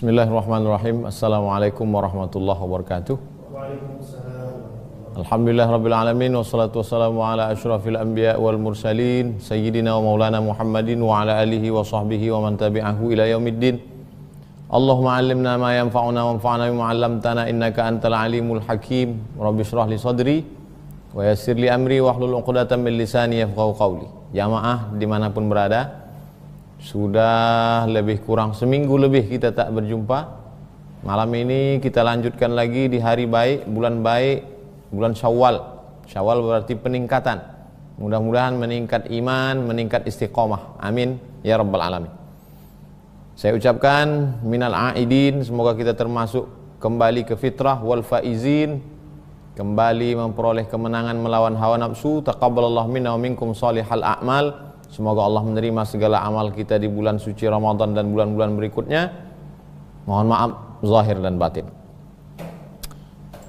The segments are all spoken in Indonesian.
Bismillahirrahmanirrahim. Assalamualaikum warahmatullahi wabarakatuh. Waalaikumsalam. Alhamdulillah rabbil alamin, wassalatu wassalamu ala asyrafil anbiya wal mursalin sayyidina wa maulana Muhammadin wa ala alihi wa sahbihi wa man tabi'ahu ila yaumiddin. Allahumma 'allimna ma yanfa'una wanfa'na bima 'allamtana innaka antal alimul hakim. Rabbi shrah li sadri wa yassir li amri wahlul 'uqdatam min lisani yafqahu qawli. Jamaah dimanapun berada, sudah lebih kurang seminggu lebih kita tak berjumpa. Malam ini kita lanjutkan lagi di hari baik, bulan Syawal. Syawal berarti peningkatan. Mudah-mudahan meningkat iman, meningkat istiqomah. Amin ya rabbal alamin. Saya ucapkan minal aidin, semoga kita termasuk kembali ke fitrah, wal faizin, kembali memperoleh kemenangan melawan hawa nafsu. Taqabbalallahu minna wa minkum shalihal a'mal. Semoga Allah menerima segala amal kita di bulan suci Ramadan dan bulan-bulan berikutnya. Mohon maaf zahir dan batin.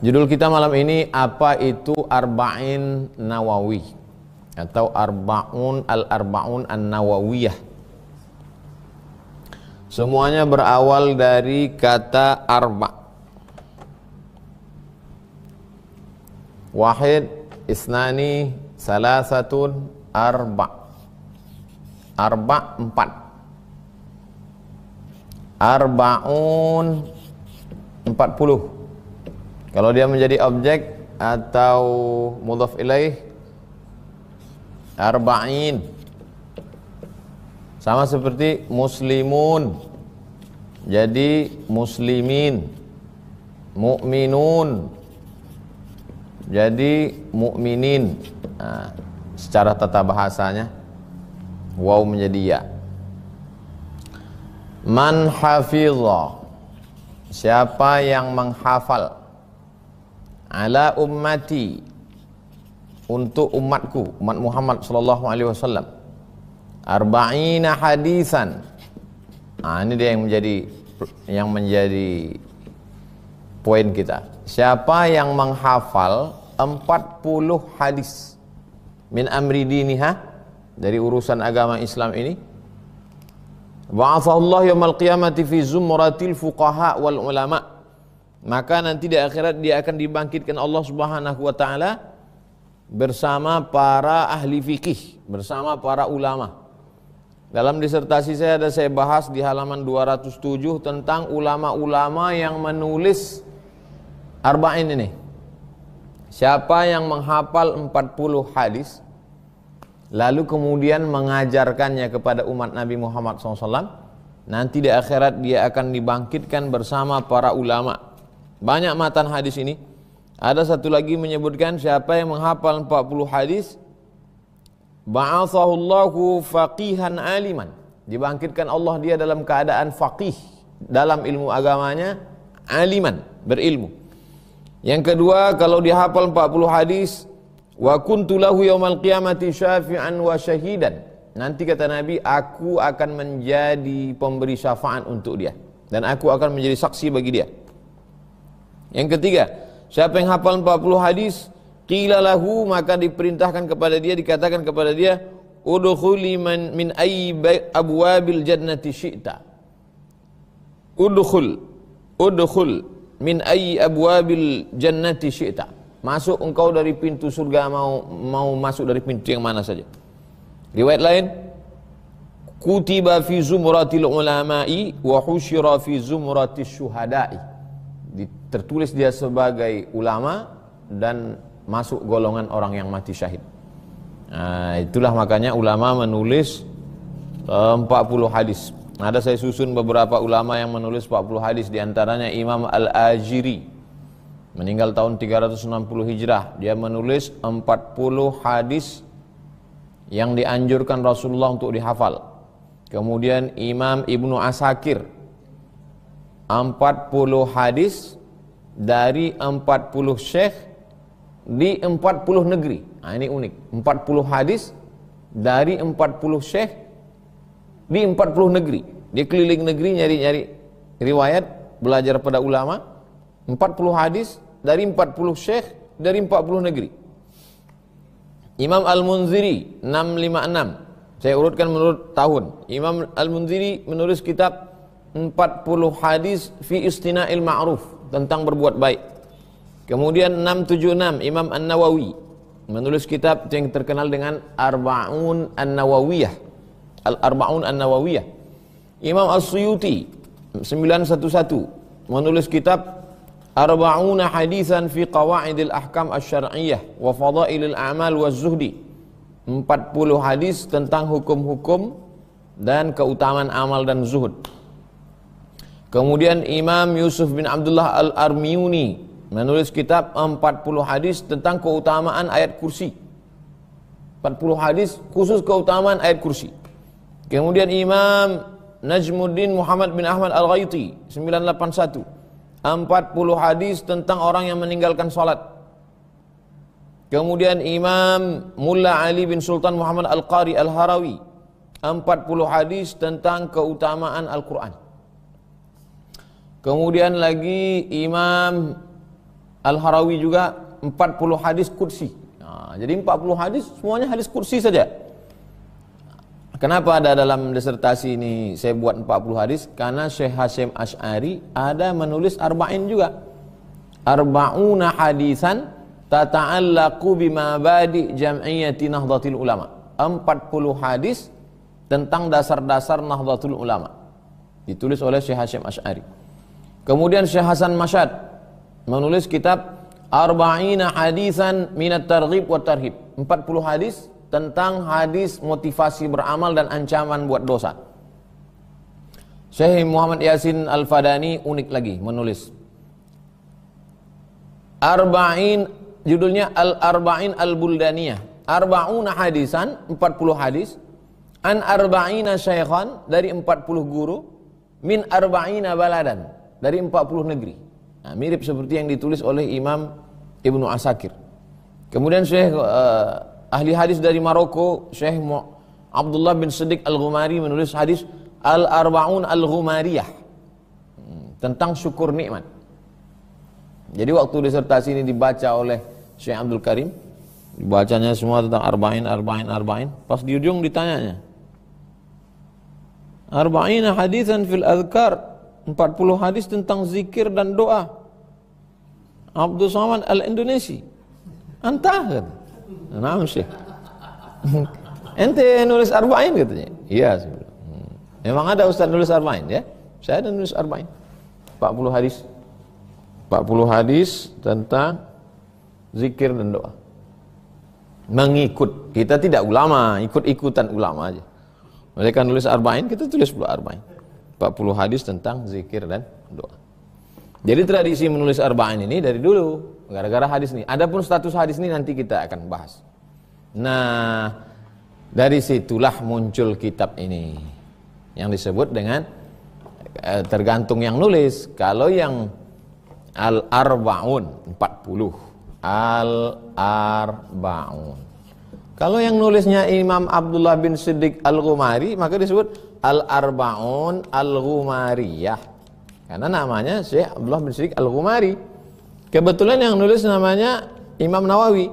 Judul kita malam ini, apa itu Arba'in Nawawi atau Arba'un An-Nawawiyah. Semuanya berawal dari kata arba'. Wahid, isnani, salasatun, arba'. Arba' 4. Arba'un 40. Kalau dia menjadi objek atau mudhaf ilaih, arba'in. Sama seperti muslimun, jadi muslimin. Mu'minun, jadi mu'minin. Nah, secara tata bahasanya waw menjadi ya. Man hafidha, siapa yang menghafal, ala ummati, untuk umatku, umat Muhammad sallallahu alaihi wasallam, arba'ina hadisan. Nah, ini dia yang menjadi poin kita. Siapa yang menghafal 40 hadis min amri diniha, dari urusan agama Islam ini, ba'athallahu yaumal qiyamati fi zumratil fuqaha wal ulama, maka nanti di akhirat dia akan dibangkitkan Allah Subhanahu wa taala bersama para ahli fikih, bersama para ulama. Dalam disertasi saya bahas di halaman 207 tentang ulama-ulama yang menulis arba'in ini. Siapa yang menghafal 40 hadis lalu kemudian mengajarkannya kepada umat Nabi Muhammad SAW, nanti di akhirat dia akan dibangkitkan bersama para ulama. Banyak matan hadis ini. Ada satu lagi menyebutkan siapa yang menghafal 40 hadis, ba'athahullahu faqihan aliman, dibangkitkan Allah dia dalam keadaan faqih dalam ilmu agamanya, aliman, berilmu. Yang kedua, kalau dia hafal 40 hadis, wa kuntu lahu yaumal qiyamati syafi'an wa syahidan, nanti kata Nabi, aku akan menjadi pemberi syafaat untuk dia dan aku akan menjadi saksi bagi dia. Yang ketiga, siapa yang hafal 40 hadis, qila lahu, maka diperintahkan kepada dia, dikatakan kepada dia, udkhuli min ayyi abwabil jannati syi'ta. Udkhul min ayyi abwabil jannati syi'ta, masuk engkau dari pintu surga, mau masuk dari pintu yang mana saja. Riwayat lain, kutiba fi zumratil ulama'i wa husyira fi zumratis syuhada'i, tertulis dia sebagai ulama dan masuk golongan orang yang mati syahid. Nah, itulah makanya ulama menulis 40 hadis. Ada saya susun beberapa ulama yang menulis 40 hadis, diantaranya Imam Al-Ajiri, meninggal tahun 360 Hijrah. Dia menulis 40 hadis yang dianjurkan Rasulullah untuk dihafal. Kemudian Imam Ibnu Asakir, 40 hadis dari 40 syekh di 40 negeri. Nah, ini unik. 40 hadis dari 40 syekh di 40 negeri. Dia keliling negeri nyari-nyari riwayat, belajar pada ulama. 40 hadis dari 40 syekh dari 40 negeri. Imam Al-Munziri 656. Saya urutkan menurut tahun. Imam Al-Munziri menulis kitab 40 hadis fi istina'il ma'ruf, tentang berbuat baik. Kemudian 676 Imam An-Nawawi menulis kitab yang terkenal dengan Arba'un An-Nawawiyah, Al-Arba'un An-Nawawiyah. Imam As-Suyuti 911 menulis kitab Arba'una hadisan fi qawaidil ahkam asy-syar'iyyah wa fadailil a'mal waz zuhdi. 40 hadis tentang hukum-hukum dan keutamaan amal dan zuhud. Kemudian Imam Yusuf bin Abdullah Al-Armiyuni menulis kitab 40 hadis tentang keutamaan ayat kursi. 40 hadis khusus keutamaan ayat kursi. Kemudian Imam Najmuddin Muhammad bin Ahmad Al-Ghaiti 981 40 hadis tentang orang yang meninggalkan salat. Kemudian Imam Mulla Ali bin Sultan Muhammad Al-Qari Al-Harawi 40 hadis tentang keutamaan Al-Quran. Kemudian lagi Imam Al-Harawi juga 40 hadis kursi. Jadi 40 hadis semuanya hadis kursi saja. Kenapa ada dalam disertasi ini saya buat 40 hadis? Karena Syekh Hasyim Asy'ari ada menulis arba'in juga. Arba'una hadisan tata'allaqu bimabadi jam'iyyati Nahdlatul Ulama. 40 hadis tentang dasar-dasar Nahdlatul Ulama. Ditulis oleh Syekh Hasyim Asy'ari. Kemudian Syekh Hasan Masyad menulis kitab Arba'ina hadisan minat targhib wa tarhib. 40 hadis tentang hadis motivasi beramal dan ancaman buat dosa. Syekh Muhammad Yasin Al-Fadani unik lagi menulis Arba'in, judulnya Al-Arba'in Al-Buldaniyah. Arba'una hadisan, 40 hadis, an arba'ina syaikhan, dari 40 guru, min arba'ina baladan, dari 40 negeri. Nah, mirip seperti yang ditulis oleh Imam Ibnu Asakir. Kemudian Syekh ahli hadis dari Maroko, Syekh Abdullah bin Siddiq Al-Ghumari menulis hadis Al-Arba'un Al-Ghumariyah tentang syukur nikmat. Jadi waktu disertasi ini dibaca oleh Syekh Abdul Karim, dibacanya semua tentang arba'in. Pas di ujung ditanyanya, arba'ina hadisan fil azkar, 40 hadis tentang zikir dan doa. Abdul Somad Al-Indonesi, antah kan? Nah, Syekh. Ente nulis arba'in katanya. Iya, memang ada ustaz nulis arba'in ya. Saya ada nulis arba'in. 40 hadis. 40 hadis tentang zikir dan doa. Mengikut. Kita tidak ulama, ikut-ikutan ulama aja. Mereka nulis arba'in, kita tulis pula arba'in. 40 hadis tentang zikir dan doa. Jadi tradisi menulis arba'in ini dari dulu, gara-gara hadis ini. Adapun status hadis ini nanti kita akan bahas. Nah, dari situlah muncul kitab ini yang disebut dengan tergantung yang nulis. Kalau yang Al-Arba'un 40, Al-Arba'un. Kalau yang nulisnya Imam Abdullah bin Siddiq Al-Ghumari, maka disebut Al-Arba'un Al-Ghumariyah. Karena namanya Syekh Abdullah bin Siddiq Al-Ghumari. Kebetulan yang nulis namanya Imam Nawawi,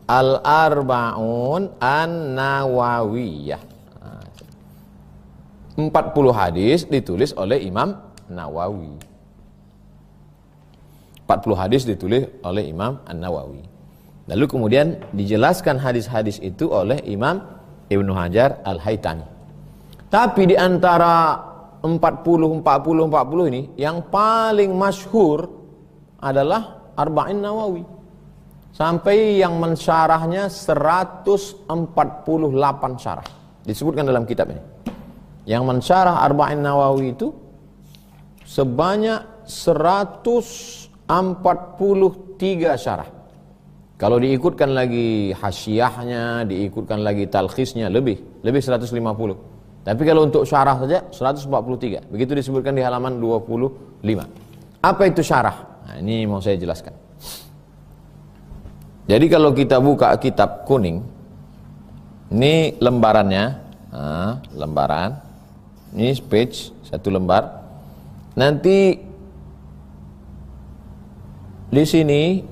Al-Arba'un An-Nawawiyah. 40 hadis ditulis oleh Imam Nawawi. 40 hadis ditulis oleh Imam An-Nawawi. Lalu kemudian dijelaskan hadis-hadis itu oleh Imam Ibnu Hajar Al-Haytami. Tapi di antara 40 ini yang paling masyhur adalah Arba'in Nawawi. Sampai yang mensyarahnya 148 syarah. Disebutkan dalam kitab ini. Yang mensyarah Arba'in Nawawi itu sebanyak 143 syarah. Kalau diikutkan lagi hasyiahnya, diikutkan lagi talkhisnya, lebih 150. Tapi kalau untuk syarah saja 143. Begitu disebutkan di halaman 25. Apa itu syarah? Nah, ini mau saya jelaskan. Jadi kalau kita buka kitab kuning, ini lembarannya, lembaran, ini page 1 lembar. Nanti di sini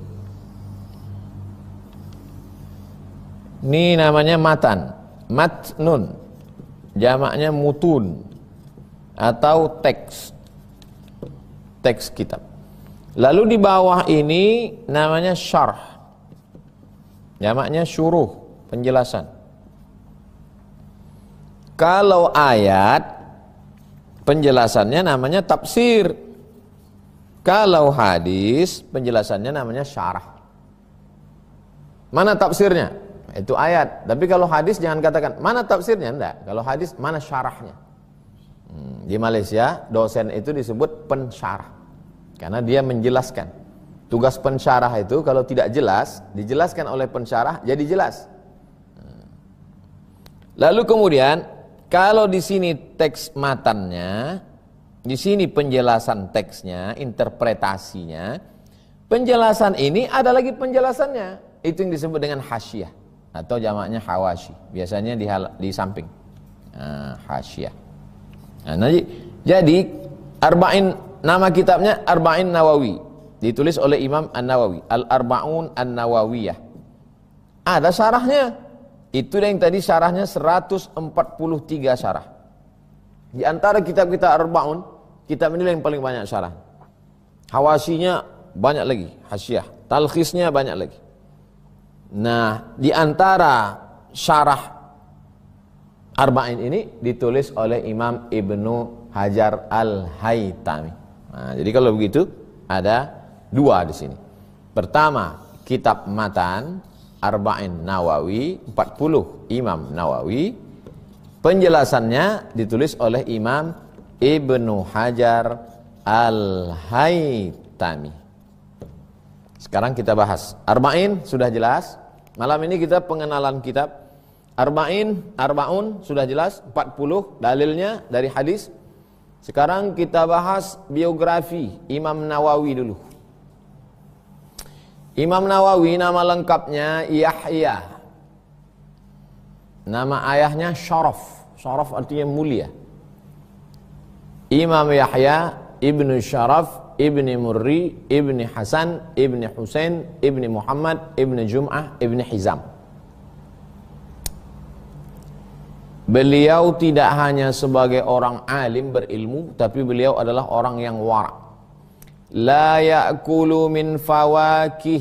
ini namanya matan, matnun, jamaknya mutun atau teks. teks kitab. Lalu di bawah ini namanya syarh, jamaknya syuruh, penjelasan. Kalau ayat, penjelasannya namanya tafsir. Kalau hadis, penjelasannya namanya syarah. Mana tafsirnya? Itu ayat. Tapi kalau hadis jangan katakan mana tafsirnya, enggak. Kalau hadis mana syarahnya? Di Malaysia dosen itu disebut pensyarah, karena dia menjelaskan. Tugas pensyarah itu kalau tidak jelas, dijelaskan oleh pensyarah jadi jelas. Lalu kemudian kalau di sini teks matannya, di sini penjelasan teksnya, interpretasinya, penjelasan ini ada lagi penjelasannya. Itu yang disebut dengan hasyiah atau jamaknya hawashi. Biasanya di samping. Hasyiah. Nah, jadi Arba'in, nama kitabnya Arba'in Nawawi, ditulis oleh Imam An-Nawawi, Al-Arba'un An-Nawawiyah. Ada syarahnya. Itu yang tadi syarahnya 143 syarah. Di antara kitab-kitab Arba'un, kitab ini yang paling banyak syarah. Hawasyinya banyak lagi, hasyiah. Talkhisnya banyak lagi. Nah, di antara syarah Arba'in ini ditulis oleh Imam Ibnu Hajar Al-Haytami. Nah, jadi kalau begitu ada dua di sini. Pertama, kitab matan Arba'in Nawawi, 40 Imam Nawawi. Penjelasannya ditulis oleh Imam Ibnu Hajar Al-Haytami. Sekarang kita bahas Arba'in, sudah jelas. Malam ini kita pengenalan kitab. Arba'un sudah jelas, 40 dalilnya dari hadis. Sekarang kita bahas biografi Imam Nawawi dulu. Imam Nawawi nama lengkapnya Yahya. Nama ayahnya Syaraf. Syaraf artinya mulia. Imam Yahya ibnu Syaraf ibni Murri ibni Hasan ibni Husain ibni Muhammad ibni Jum'ah ibni Hizam. Beliau tidak hanya sebagai orang alim berilmu, tapi beliau adalah orang yang wara'. La ya'kulu min fawakih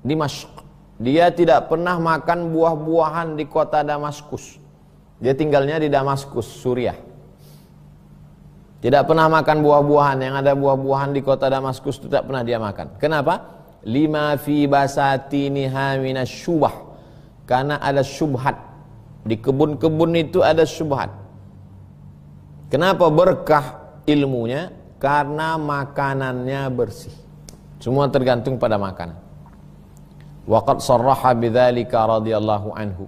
Dimashq. Dia tidak pernah makan buah-buahan di kota Damaskus. Dia tinggalnya di Damaskus, Suriah. Tidak pernah makan buah-buahan. Yang ada buah-buahan di kota Damaskus itu tidak pernah dia makan. Kenapa? Lima fi basatiniha minasyubah. Karena ada syubhat. Di kebun-kebun itu ada syubhat. Kenapa berkah ilmunya? Karena makanannya bersih. Semua tergantung pada makanan. Waqad sarraha bidzalika radhiyallahu anhu.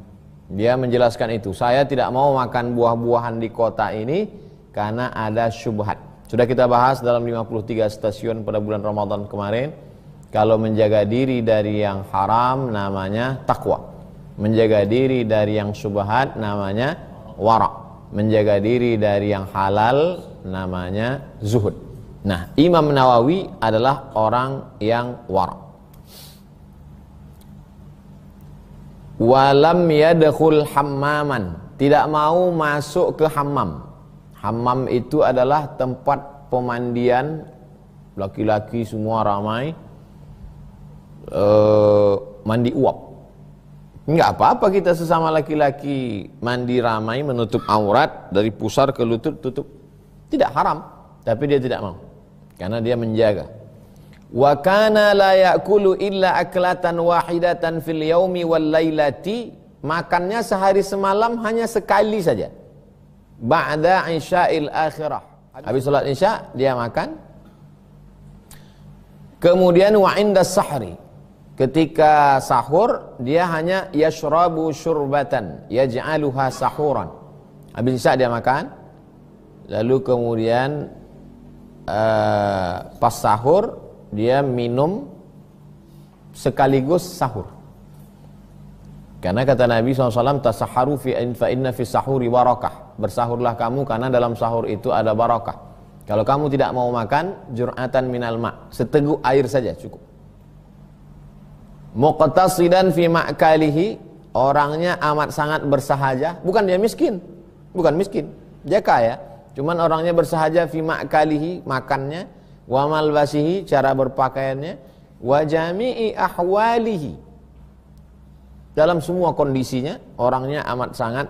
Dia menjelaskan itu. Saya tidak mau makan buah-buahan di kota ini karena ada syubhat. Sudah kita bahas dalam 53 stasiun pada bulan Ramadan kemarin. Kalau menjaga diri dari yang haram namanya takwa. Menjaga diri dari yang syubhat namanya wara'. Menjaga diri dari yang halal namanya zuhud. Nah, Imam Nawawi adalah orang yang wara'. Walam yadkhul hammaman, tidak mau masuk ke hammam. Hammam itu adalah tempat pemandian laki-laki semua ramai, mandi uap. Enggak apa-apa kita sesama laki-laki mandi ramai, menutup aurat dari pusar ke lutut tutup. Tidak haram, tapi dia tidak mau. Karena dia menjaga. Wa kana la ya'kulu illa aklatan wahidatan fil yaumi wal lailati. Makannya sehari semalam hanya sekali saja. Ba'da isya'il akhirah. Habis salat isya dia makan. Kemudian wa inda sahri. Ketika sahur dia hanya yashrabu syurbatan yaj'aluha sahuran. Habis isya dia makan. Lalu kemudian pas sahur dia minum sekaligus sahur. Karena kata Nabi SAW, tasaharu fa inna fi sahuri barakah. Bersahurlah kamu karena dalam sahur itu ada barakah. Kalau kamu tidak mau makan, jur'atan minal ma', seteguk air saja cukup. Muqtasidan fi ma'kalihi, orangnya amat sangat bersahaja. Bukan dia miskin, bukan miskin, dia kaya. Cuman orangnya bersahaja fi ma'kalihi, makannya. wa malbasihi, cara berpakaiannya, wa jami'i ahwalihi, dalam semua kondisinya orangnya amat sangat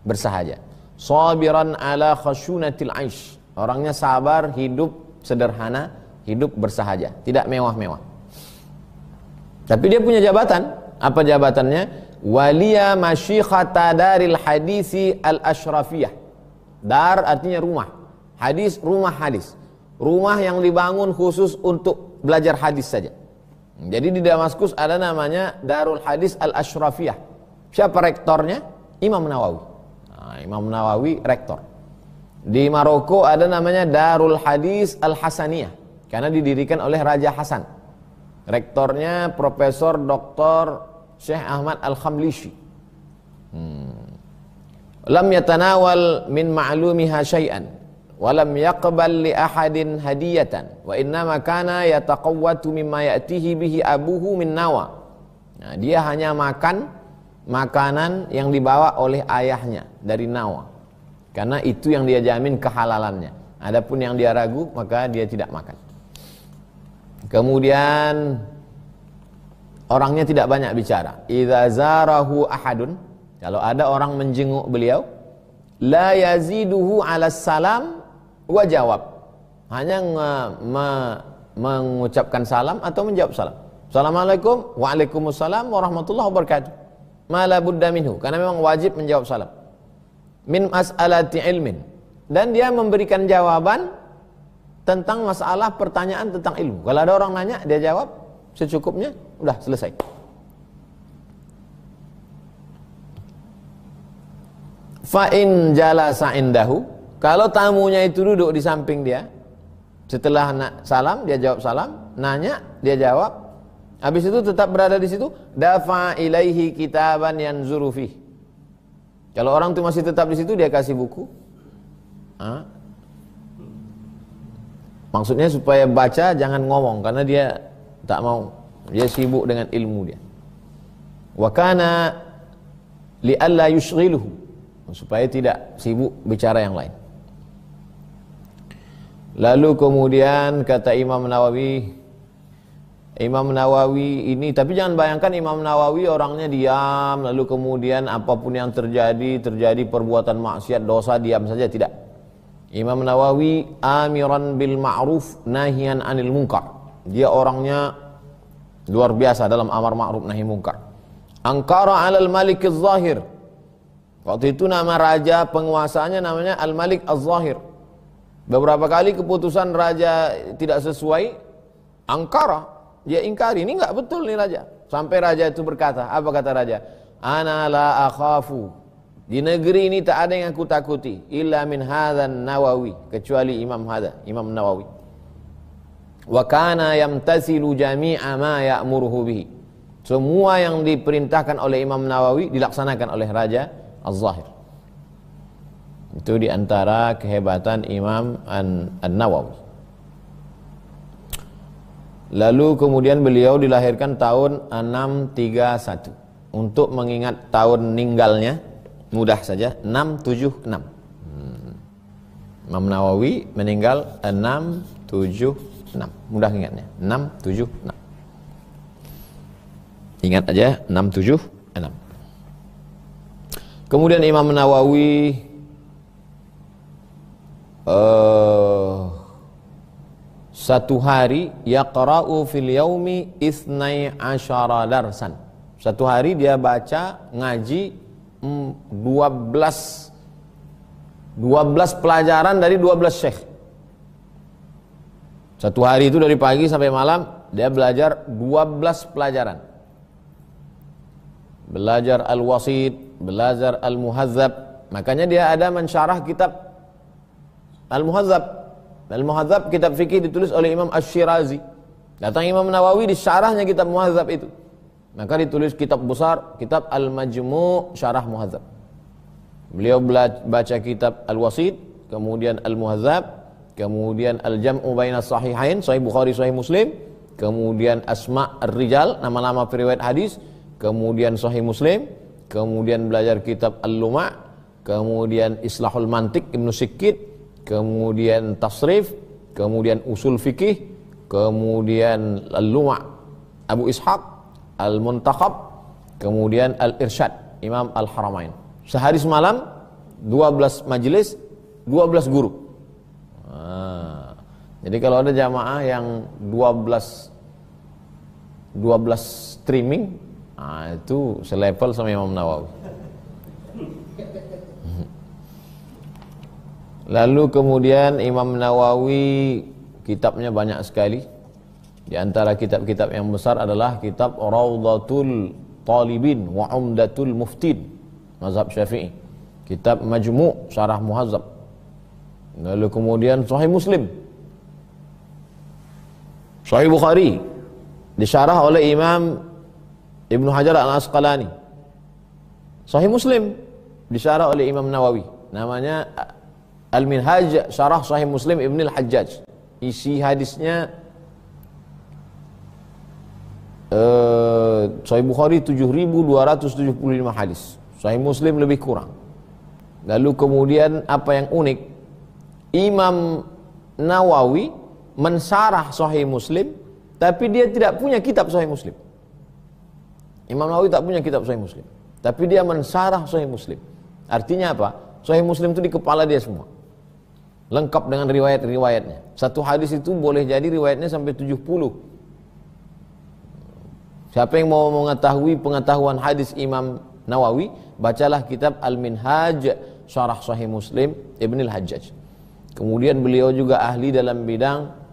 bersahaja. Sabiran ala khasyunatil aish, orangnya sabar, hidup sederhana, hidup bersahaja, tidak mewah-mewah. Tapi dia punya jabatan. Apa jabatannya? Waliya masyikhata daril hadisi al-ashrafiyah. Dar artinya rumah, hadis rumah hadis, rumah yang dibangun khusus untuk belajar hadis saja. Jadi di Damaskus ada namanya Darul Hadis Al-Ashrafiyah. Siapa rektornya? Imam Nawawi. Nah, Imam Nawawi rektor. Di Maroko ada namanya Darul Hadis Al-Hasaniyah, karena didirikan oleh Raja Hasan. Rektornya Profesor Dr. Syekh Ahmad Al-Khamlishi. Lam yatanawal min ma'lumiha syai'an walam yaqbal li ahadin hadiyatan wa innama kana yataqawwatu mimma ya'tihi bihi abuhu min nawa. Nah, dia hanya makan makanan yang dibawa oleh ayahnya dari nawa, karena itu yang dia jamin kehalalannya. Adapun yang dia ragu, maka dia tidak makan. Kemudian orangnya tidak banyak bicara. Idza zarahu ahadun, kalau ada orang menjenguk beliau, la yaziduhu ala salam wa jawab, hanya mengucapkan salam atau menjawab salam. Assalamualaikum, waalaikumsalam warahmatullahi wabarakatuh. Ma la budda minhu, karena memang wajib menjawab salam. Min mas'alati ilmin, dan dia memberikan jawaban tentang masalah pertanyaan tentang ilmu. Kalau ada orang nanya, dia jawab secukupnya, udah selesai. Fa in jalasa indahu, kalau tamunya itu duduk di samping dia, setelah salam dia jawab salam, nanya dia jawab, habis itu tetap berada di situ, dafa ilaihi kitaban yanzuru fih. Kalau orang itu masih tetap di situ, dia kasih buku. Maksudnya supaya baca, jangan ngomong, karena dia tak mau, dia sibuk dengan ilmu dia. Wa kana li alla yushghiluhu, supaya tidak sibuk bicara yang lain. Lalu kemudian kata Imam Nawawi ini, tapi jangan bayangkan Imam Nawawi orangnya diam, lalu kemudian apapun yang terjadi perbuatan maksiat, dosa, diam saja, tidak. Imam Nawawi amiran bil ma'ruf nahiyan anil munkar. Dia orangnya luar biasa dalam amar ma'ruf nahi munkar. Ankara 'alal malik az-zahir. Waktu itu nama raja penguasanya namanya Al-Malik Az-Zahir. Beberapa kali keputusan raja tidak sesuai, angkara, dia ingkari, ini enggak betul nih raja. Sampai raja itu berkata, apa kata raja? Ana la akhafu, di negeri ini tak ada yang aku takuti, illa min hadzan Nawawi, kecuali Imam Nawawi. Wa kana yamtasilu jami'a ma ya'muruhu bihi. Semua yang diperintahkan oleh Imam Nawawi dilaksanakan oleh Raja Az-Zahir. Itu diantara kehebatan Imam An-Nawawi. Lalu kemudian beliau dilahirkan tahun 631. Untuk mengingat tahun meninggalnya, mudah saja, 676. Imam Nawawi meninggal 676. Mudah ingatnya, 676. Ingat aja, 676. Kemudian Imam Nawawi satu hari yaqra'u fil yaumi isnai asyara darsan. Satu hari dia baca ngaji 12 pelajaran dari 12 syekh. Satu hari itu dari pagi sampai malam dia belajar 12 pelajaran. Belajar Al-Wasit, belajar Al-Muhadzab. Makanya dia ada mensyarah kitab Al-Muhadzab. Al-Muhadzab kitab fikih ditulis oleh Imam Asy-Syirazi. Datang Imam Nawawi di syarahnya kitab Muhadzab itu. Maka ditulis kitab besar, kitab Al-Majmu' Syarah Muhadzab. Beliau baca kitab Al-Wasit, kemudian Al-Muhadzab, kemudian Al-Jam'u Baina Sahihain, Sahih Bukhari, Sahih Muslim, kemudian Asma' Ar-Rijal, nama-nama periwayat hadis, kemudian Sahih Muslim, kemudian belajar kitab Al-Luma', kemudian Islahul Mantiq Ibnu Sikkit, kemudian Tasrif, kemudian usul fikih, kemudian Al-Luma' Abu Ishaq, Al-Muntakhab, kemudian Al-Irsyad Imam Al-Haramain. Sehari semalam 12 majelis, 12 guru. Jadi kalau ada jamaah yang 12 streaming, itu selevel sama Imam Nawawi. Lalu kemudian Imam Nawawi kitabnya banyak sekali. Di antara kitab-kitab yang besar adalah kitab Rawdatul Talibin wa Umdatul Muftin, mazhab Syafi'i. Kitab Majmu' Syarah Muhazzab. Lalu kemudian Sahih Muslim, Sahih Bukhari disyarah oleh Imam Ibnu Hajar Al-Asqalani. Sahih Muslim disyarah oleh Imam Nawawi, namanya Al-Minhaj Syarah Sahih Muslim Ibn Al-Hajjaj. Isi hadisnya Sahih Bukhari 7.275 hadis, Sahih Muslim lebih kurang. Lalu kemudian apa yang unik, Imam Nawawi mensyarah Sahih Muslim, tapi dia tidak punya kitab Sahih Muslim. Imam Nawawi tak punya kitab Sahih Muslim, tapi dia mensyarah Sahih Muslim. Artinya apa? Sahih Muslim itu di kepala dia semua, lengkap dengan riwayat-riwayatnya. Satu hadis itu boleh jadi riwayatnya sampai 70. Siapa yang mau mengetahui pengetahuan hadis Imam Nawawi, bacalah kitab Al-Minhaj Syarah Sahih Muslim Ibn Al-Hajjaj. Kemudian beliau juga ahli dalam bidang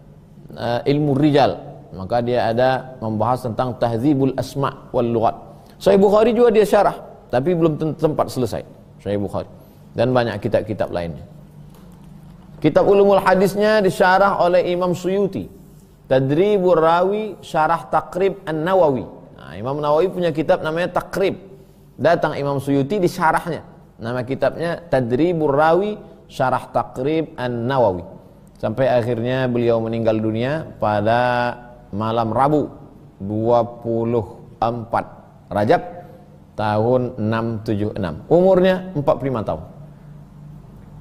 ilmu rijal, maka dia ada membahas tentang tahdzibul asma' wal lughat. Sahih Bukhari juga dia syarah, tapi belum tempat selesai Sahih Bukhari, dan banyak kitab-kitab lainnya. Kitab ulumul hadisnya disyarah oleh Imam Suyuti, Tadribur Rawi Syarah Taqrib An-Nawawi. Nah, Imam Nawawi punya kitab namanya Taqrib, datang Imam Suyuti disyarahnya, nama kitabnya Tadribur Rawi Syarah Taqrib An-Nawawi. Sampai akhirnya beliau meninggal dunia pada malam Rabu 24 Rajab tahun 676. Umurnya 45 tahun.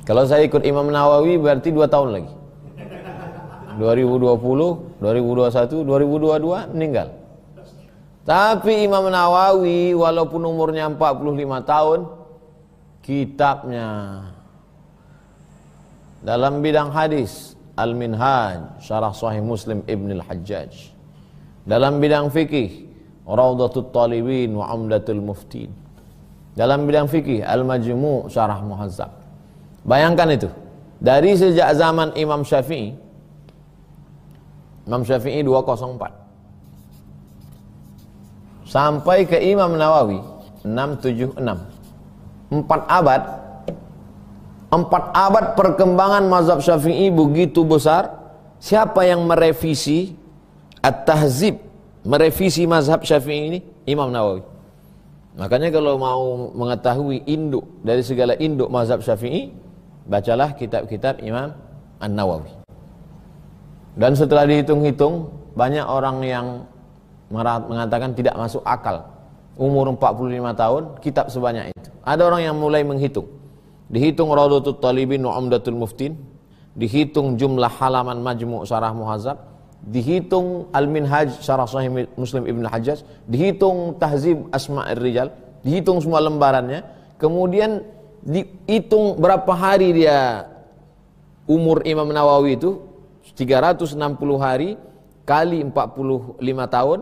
Kalau saya ikut Imam Nawawi berarti 2 tahun lagi. 2020, 2021, 2022 meninggal. Tapi Imam Nawawi walaupun umurnya 45 tahun, kitabnya dalam bidang hadis Al-Minhaj Syarah Sahih Muslim Ibn Al-Hajjaj, dalam bidang fikih Rawdatul Talibin wa Umdatul Muftin, dalam bidang fikih Al-Majmu' Syarah Muhazzab. Bayangkan itu, dari sejak zaman Imam Syafi'i 204 sampai ke Imam Nawawi 676, 4 abad perkembangan mazhab Syafi'i begitu besar. Siapa yang merevisi At-Tahzib, merevisi mazhab Syafi'i ini? Imam Nawawi. Makanya kalau mau mengetahui induk dari segala induk mazhab Syafi'i, bacalah kitab-kitab Imam An-Nawawi. Dan setelah dihitung-hitung, banyak orang yang mengatakan tidak masuk akal umur 45 tahun kitab sebanyak itu. Ada orang yang mulai menghitung, dihitung Rawdatul Talibin wa Umdatul Muftin, dihitung jumlah halaman Majmu' Syarah Muhazzab, dihitung Al-Minhaj Syarah Sahih Muslim Ibn Hajjaj, dihitung Tahzib Asma'ir Rijal, dihitung semua lembarannya, kemudian dihitung berapa hari dia umur Imam Nawawi itu, 360 hari kali 45 tahun,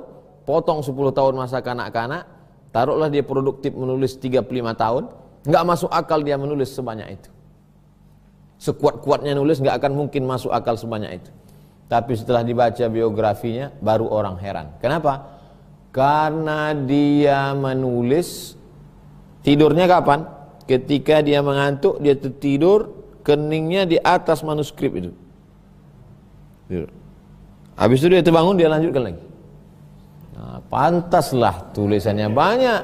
potong 10 tahun masa kanak-kanak, taruhlah dia produktif menulis 35 tahun, nggak masuk akal dia menulis sebanyak itu. Sekuat-kuatnya nulis nggak akan mungkin masuk akal sebanyak itu. Tapi setelah dibaca biografinya baru orang heran. Kenapa? Karena dia menulis tidurnya kapan? Ketika dia mengantuk, dia tertidur, keningnya di atas manuskrip itu. Tidur. Habis itu dia terbangun, dia lanjutkan lagi. Nah, pantaslah tulisannya banyak.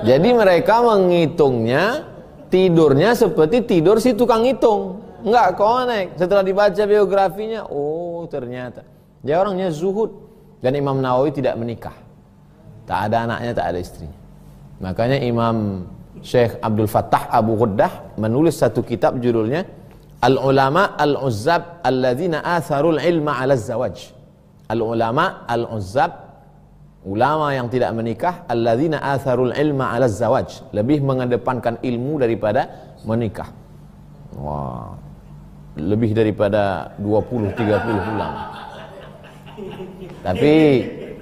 Jadi mereka menghitungnya tidurnya seperti tidur si tukang hitung, nggak connect. Setelah dibaca biografinya, oh ternyata dia orangnya zuhud. Dan Imam Nawawi tidak menikah, tak ada anaknya, tak ada istrinya. Makanya Imam Syekh Abdul Fattah Abu Ghuddah menulis satu kitab judulnya Al-ulama al-uzzab alladzina atharul ilma 'ala az-zawaj. Al-ulama al-uzzab, ulama yang tidak menikah, alladzina atharul ilma 'ala az-zawaj, lebih mengedepankan ilmu daripada menikah. Wah, lebih daripada 20-30 ulama.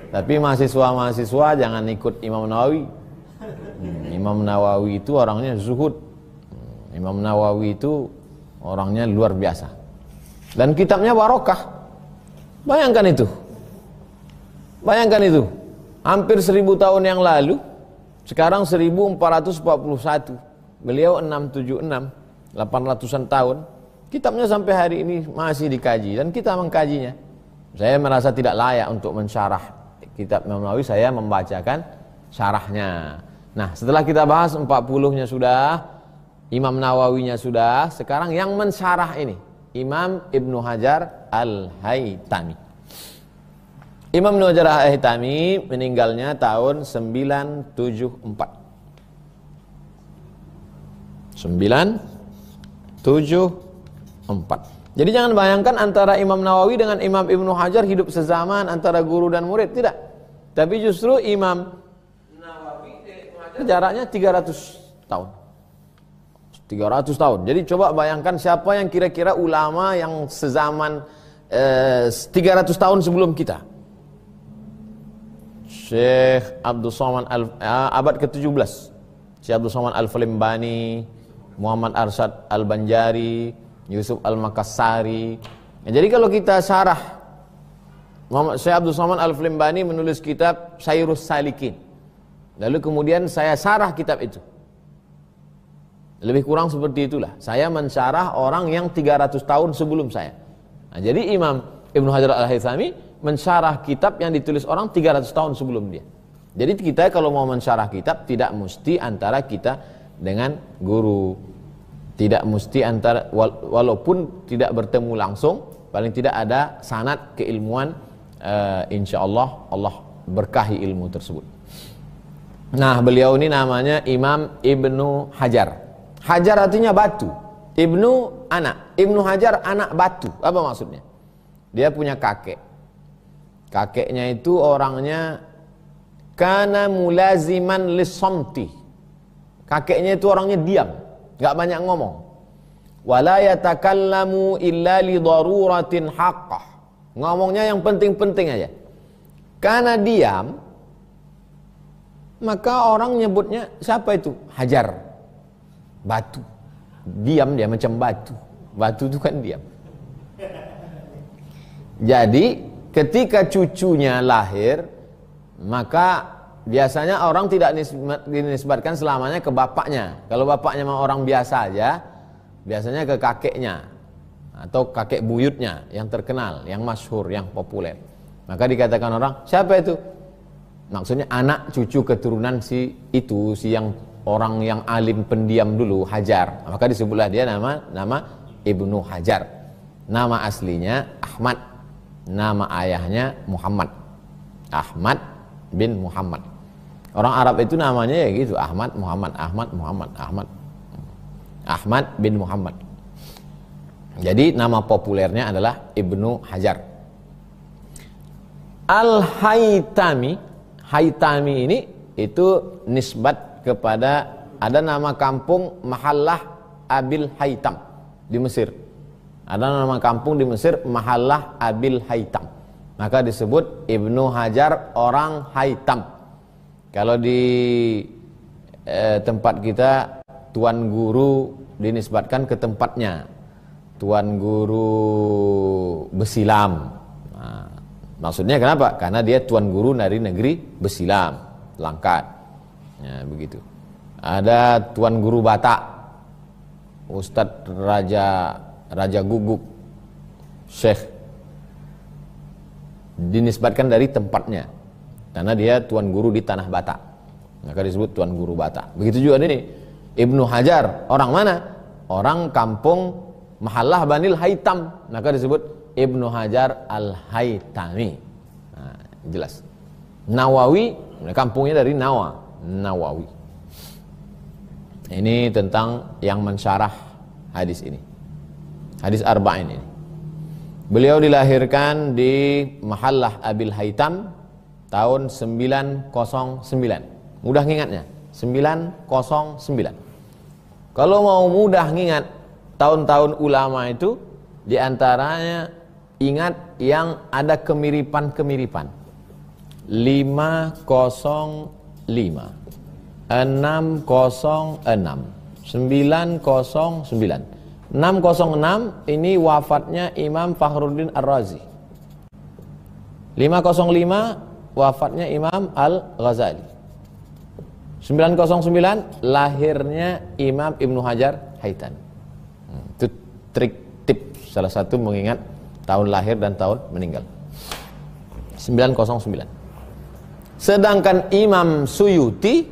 Tapi mahasiswa-mahasiswa jangan ikut Imam Nawawi. Imam Nawawi itu orangnya zuhud. Imam Nawawi itu orangnya luar biasa. Dan kitabnya barokah. Bayangkan itu. Bayangkan itu. Hampir 1000 tahun yang lalu, sekarang 1441. Beliau 676, 800-an tahun. Kitabnya sampai hari ini masih dikaji dan kita mengkajinya. Saya merasa tidak layak untuk mensyarah kitab Imam Nawawi, saya membacakan syarahnya. Nah, setelah kita bahas 40-nya sudah, Imam Nawawinya sudah, sekarang yang mensyarah ini Imam Ibnu Hajar Al-Haytami. Imam Ibnu Hajar Al-Haytami meninggalnya tahun 974. 974. Jadi jangan bayangkan antara Imam Nawawi dengan Imam Ibnu Hajar hidup sezaman, antara guru dan murid, tidak. Tapi justru Imam Nawawi Ibnu Hajar jaraknya 300 tahun. 300 tahun. Jadi coba bayangkan siapa yang kira-kira ulama yang sezaman 300 tahun sebelum kita. Syekh Abdul Somad abad ke-17. Syekh Abdul Somad Al-Falimbani, Muhammad Arsyad Al-Banjari, Yusuf Al-Makassari. Nah, jadi kalau kita syarah, Syekh Abdul Somad Al-Falimbani menulis kitab Sayrus Salikin. Lalu kemudian saya syarah kitab itu. Lebih kurang seperti itulah. Saya mensyarah orang yang 300 tahun sebelum saya. Nah, jadi Imam Ibnu Hajar Al-Haytami mensyarah kitab yang ditulis orang 300 tahun sebelum dia. Jadi kita kalau mau mensyarah kitab tidak mesti antara kita dengan guru. Tidak mesti antara, walaupun tidak bertemu langsung, paling tidak ada sanad keilmuan, insyaallah Allah berkahi ilmu tersebut. Nah, beliau ini namanya Imam Ibnu Hajar. Hajar artinya batu. Ibnu anak. Ibnu Hajar anak batu. Apa maksudnya? Dia punya kakek. Kakeknya itu orangnya kana mulaziman lisomti. Kakeknya itu orangnya diam, gak banyak ngomong. Wala yatakallamu illa li daruratin haqqah. Ngomongnya yang penting-penting aja. Karena diam, maka orang nyebutnya siapa itu? Hajar. Batu. Diam dia macam batu. Batu itu kan diam. Jadi ketika cucunya lahir, maka biasanya orang tidak dinisbatkan selamanya ke bapaknya. Kalau bapaknya memang orang biasa aja, biasanya ke kakeknya atau kakek buyutnya yang terkenal, yang masyhur, yang populer. Maka dikatakan orang, siapa itu? Maksudnya anak cucu keturunan si itu, si yang orang yang alim pendiam dulu, Hajar. Maka disebutlah dia nama Ibnu Hajar. Nama aslinya Ahmad. Nama ayahnya Muhammad. Ahmad bin Muhammad. Orang Arab itu namanya ya gitu, Ahmad, Muhammad, Ahmad, Muhammad, Ahmad. Ahmad bin Muhammad. Jadi nama populernya adalah Ibnu Hajar. Al-Haytami, Haytami ini itu nisbat kepada, ada nama kampung Mahallah Abil Haytam di Mesir. Ada nama kampung di Mesir Mahallah Abil Haytam. Maka disebut Ibnu Hajar orang Haytam. Kalau di tempat kita tuan guru dinisbatkan ke tempatnya. Tuan guru Besilam. Nah, maksudnya kenapa? Karena dia tuan guru dari negeri Besilam, Langkat. Ya, begitu. Ada tuan guru Batak. Ustadz Raja Guguk. Syekh. Dinisbatkan dari tempatnya. Karena dia tuan guru di tanah Batak. Maka disebut tuan guru Batak. Begitu juga ini Ibnu Hajar, orang mana? Orang kampung Mahallah Banil Haytam. Maka disebut Ibnu Hajar Al-Haytami. Nah, jelas. Nawawi, kampungnya dari Nawawi. Ini tentang yang mensyarah hadis ini. Hadis arba'in ini. Beliau dilahirkan di Mahallah Abil Haytham tahun 909. Mudah ngingatnya, 909. Kalau mau mudah ngingat tahun-tahun ulama itu, diantaranya ingat yang ada kemiripan-kemiripan. 505, 606, 909. 606 ini wafatnya Imam Fakhruddin Ar-Razi. 505 wafatnya Imam Al-Ghazali. 909 lahirnya Imam Ibnu Hajar Haytami. Itu trik tips salah satu mengingat tahun lahir dan tahun meninggal. 909. Sedangkan Imam Suyuti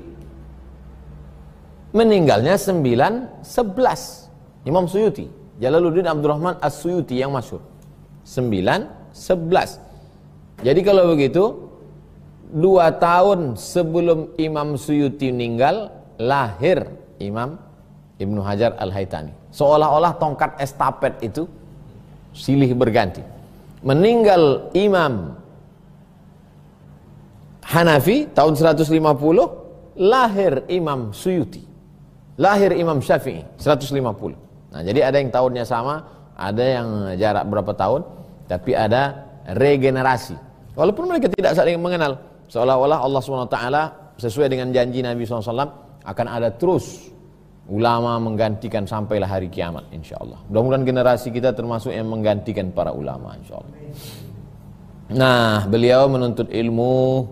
meninggalnya 911. Imam Suyuti, Jalaluddin Abdurrahman As-Suyuti yang masyhur. 911. Jadi kalau begitu 2 tahun sebelum Imam Suyuti meninggal, lahir Imam Ibnu Hajar Al-Haytami. Seolah-olah tongkat estafet itu silih berganti. Meninggal Imam Hanafi tahun 150, lahir Imam Suyuti. Lahir Imam Syafi'i 150. Nah, jadi ada yang tahunnya sama, ada yang jarak berapa tahun, tapi ada regenerasi. Walaupun mereka tidak saling mengenal, seolah-olah Allah SWT sesuai dengan janji Nabi SAW akan ada terus ulama menggantikan sampailah hari kiamat, insyaAllah. Mudah-mudahan generasi kita termasuk yang menggantikan para ulama, insyaAllah. Nah, beliau menuntut ilmu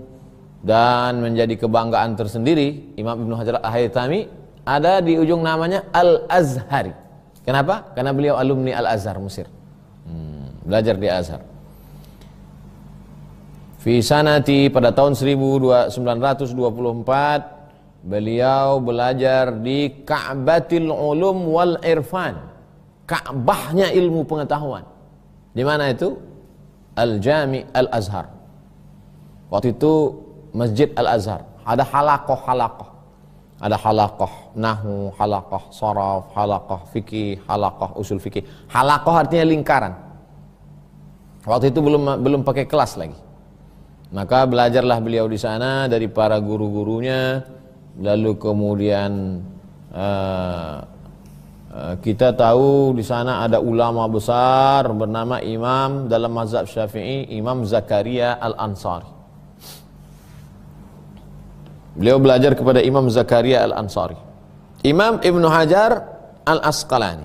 dan menjadi kebanggaan tersendiri. Imam Ibnu Hajar Al-Haytami ada di ujung namanya Al-Azhari. Kenapa? Karena beliau alumni Al-Azhar Mesir. Belajar di Azhar. Fi sanati pada tahun 1924 beliau belajar di Ka'batil Ulum wal Irfan. Ka'bahnya ilmu pengetahuan. Di mana itu? Al-Jami Al-Azhar. Waktu itu Masjid Al-Azhar. Ada halaqah-halaqah. Ada halaqah nahwu, halaqah saraf, halaqah fikih, halaqah usul fikih. Halaqah artinya lingkaran. Waktu itu belum pakai kelas lagi. Maka belajarlah beliau di sana dari para guru-gurunya. Lalu kemudian kita tahu di sana ada ulama besar bernama Imam dalam mazhab Syafi'i, Imam Zakaria Al-Ansari. Beliau belajar kepada Imam Zakaria Al-Ansari. Imam Ibnu Hajar Al-Asqalani.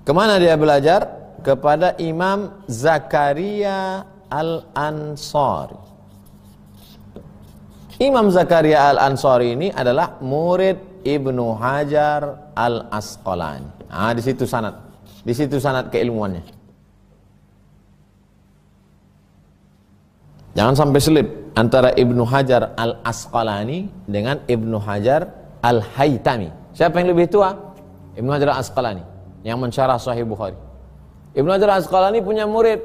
Kemana dia belajar? Kepada Imam Zakaria Al-Ansari. Imam Zakaria Al-Ansari ini adalah murid Ibnu Hajar Al-Asqalani. Nah, di situ sanad. Di situ sanad keilmuannya. Jangan sampai selip antara Ibnu Hajar Al-Asqalani dengan Ibnu Hajar Al-Haytami. Siapa yang lebih tua? Ibnu Hajar Al-Asqalani yang mensyarah Sahih Bukhari. Ibnu Hajar Al-Asqalani punya murid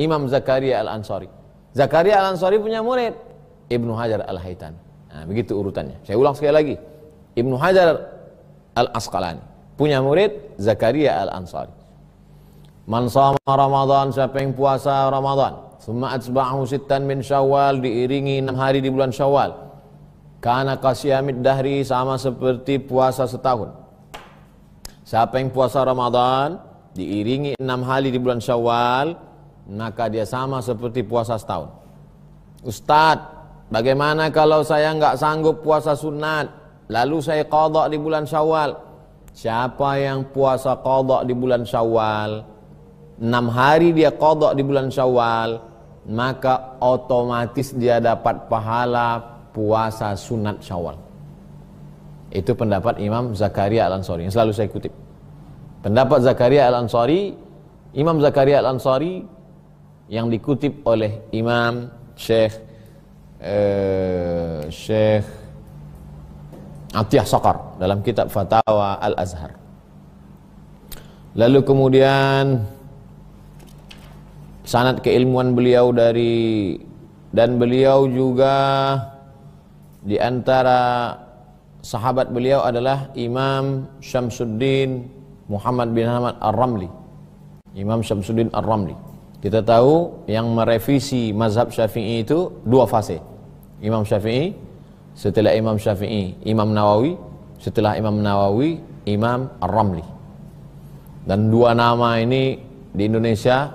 Imam Zakaria Al-Ansari. Zakaria Al-Ansari punya murid Ibnu Hajar Al-Haytami. Nah, begitu urutannya. Saya ulang sekali lagi. Ibnu Hajar Al-Asqalani punya murid Zakaria Al-Ansari. Man shama Ramadan, siapa yang puasa Ramadan, summa atsba'ahu sittan min Syawal, diiringi 6 hari di bulan Syawal, kana qasiyamid dahri, sama seperti puasa setahun. Siapa yang puasa Ramadan diiringi 6 hari di bulan Syawal, maka dia sama seperti puasa setahun. Ustadz, bagaimana kalau saya nggak sanggup puasa sunat, lalu saya qadha di bulan Syawal? Siapa yang puasa qadha di bulan Syawal, 6 hari dia qadha di bulan Syawal, maka otomatis dia dapat pahala puasa sunat Syawal. Itu pendapat Imam Zakaria Al-Ansari yang selalu saya kutip. Pendapat Zakaria Al-Ansari, Imam Zakaria Al-Ansari yang dikutip oleh Imam Syekh Atiyah Saqar dalam kitab Fatawa Al-Azhar. Lalu kemudian sanad keilmuan beliau dan beliau juga di antara sahabat beliau adalah Imam Syamsuddin Muhammad bin Ahmad Ar-Ramli, Imam Syamsuddin Ar-Ramli. Kita tahu yang merevisi mazhab Syafi'i itu dua fase. Imam Syafi'i, setelah Imam Syafi'i, Imam Nawawi, setelah Imam Nawawi, Imam Ar-Ramli. Dan dua nama ini di Indonesia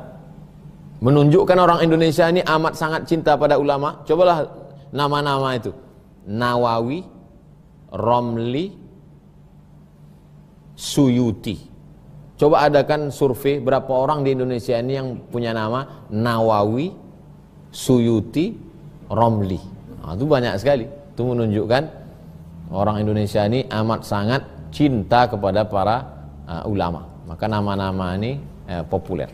menunjukkan orang Indonesia ini amat sangat cinta pada ulama. Cobalah nama-nama itu. Nawawi, Romli, Suyuti. Coba adakan survei berapa orang di Indonesia ini yang punya nama Nawawi, Suyuti, Romli. Nah, itu banyak sekali. Itu menunjukkan orang Indonesia ini amat sangat cinta kepada para ulama. Maka nama-nama ini populer.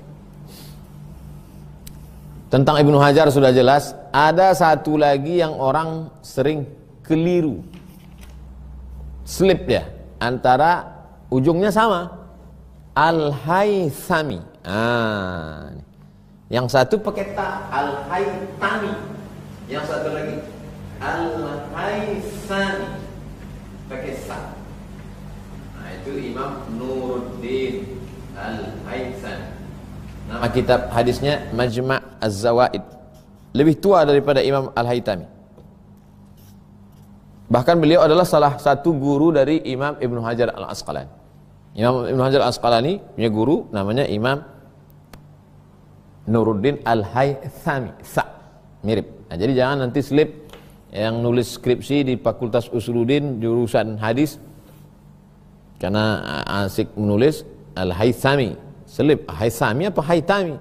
Tentang Ibnu Hajar sudah jelas. Ada satu lagi yang orang sering keliru, slip ya, antara ujungnya sama, Al-Haythami. Yang satu pakai ta, Al-Haythami. Yang satu lagi Al-Haythami pakai sa. Nah, itu Imam Nuruddin Al-Haythami. Nama kitab hadisnya Majma' Az-Zawaid. Lebih tua daripada Imam Al-Haythami. Bahkan beliau adalah salah satu guru dari Imam Ibnu Hajar Al-Asqalani. Imam Ibnu Hajar Al-Asqalani punya guru namanya Imam Nuruddin Al-Haythami. Mirip. Nah, jadi jangan nanti slip yang nulis skripsi di Fakultas Usuluddin jurusan hadis karena asik menulis Al-Haythami. Slip Haythami apa Haythami?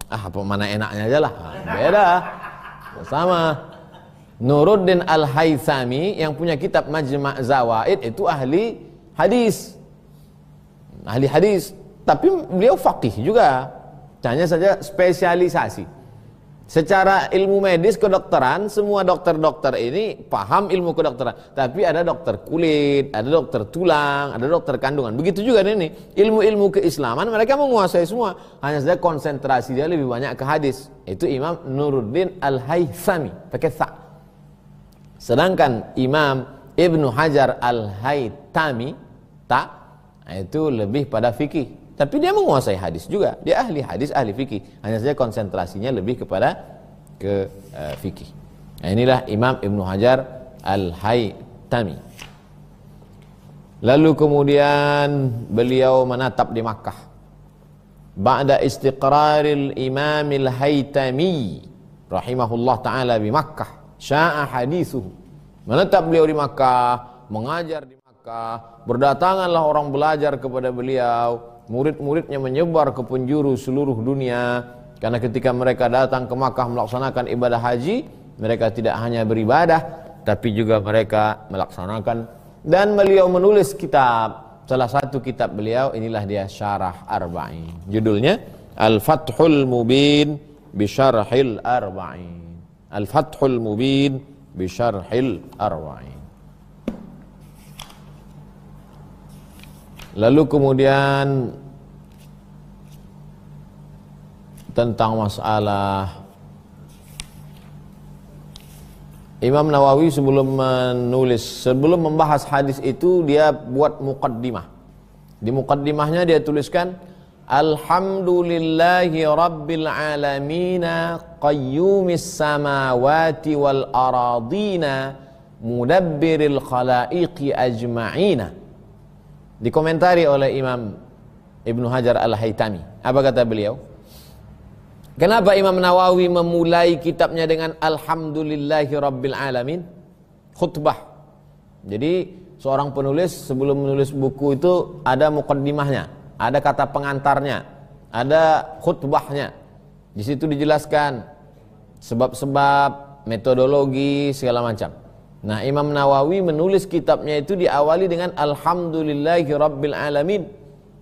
Apa mana enaknya aja lah. Beda. Sama. Nuruddin Al-Haythami yang punya kitab Majma' Zawaid itu ahli hadis. Ahli hadis, tapi beliau faqih juga, hanya saja spesialisasi. Secara ilmu medis kedokteran, semua dokter-dokter ini paham ilmu kedokteran, tapi ada dokter kulit, ada dokter tulang, ada dokter kandungan. Begitu juga ini ilmu-ilmu keislaman mereka menguasai semua, hanya saja konsentrasi dia lebih banyak ke hadis. Itu Imam Nuruddin Al-Haythami pakai sa. Sedangkan Imam Ibnu Hajar Al-Haythami ta, itu lebih pada fikih, tapi dia menguasai hadis juga, dia ahli hadis, ahli fikih, hanya saja konsentrasinya lebih kepada fikih. Nah, inilah Imam Ibnu Hajar Al-Haythami. Lalu kemudian beliau menatap di Makkah. Ba'da istiqraril Imam Al-Haythami rahimahullah taala di Makkah, sya'a hadithuhu. Menetap beliau di Makkah, mengajar di Makkah, berdatanganlah orang belajar kepada beliau, murid-muridnya menyebar ke penjuru seluruh dunia. Karena ketika mereka datang ke Makkah melaksanakan ibadah haji, mereka tidak hanya beribadah, tapi juga mereka melaksanakan. Dan beliau menulis kitab, salah satu kitab beliau, inilah dia Syarah Arba'in. Judulnya Al-Fathul Mubin Bisyarhil Arba'in. Al-Fathul Mubin Bisyarhil Arba'in. Lalu kemudian tentang masalah Imam Nawawi sebelum membahas hadis itu dia buat muqaddimah. Di muqaddimahnya dia tuliskan Alhamdulillahi Rabbil Alamina Qayyumis Samawati wal Aradina Mudabbiril Khalaiqi Ajma'ina. Dikomentari oleh Imam Ibnu Hajar Al-Haythami. Apa kata beliau? Kenapa Imam Nawawi memulai kitabnya dengan Alhamdulillahi Rabbil Alamin? Khutbah. Jadi seorang penulis sebelum menulis buku itu ada muqaddimahnya, ada kata pengantarnya, ada khutbahnya. Di situ dijelaskan sebab-sebab, metodologi, segala macam. Nah, Imam Nawawi menulis kitabnya itu diawali dengan Alhamdulillahi Rabbil Alamin.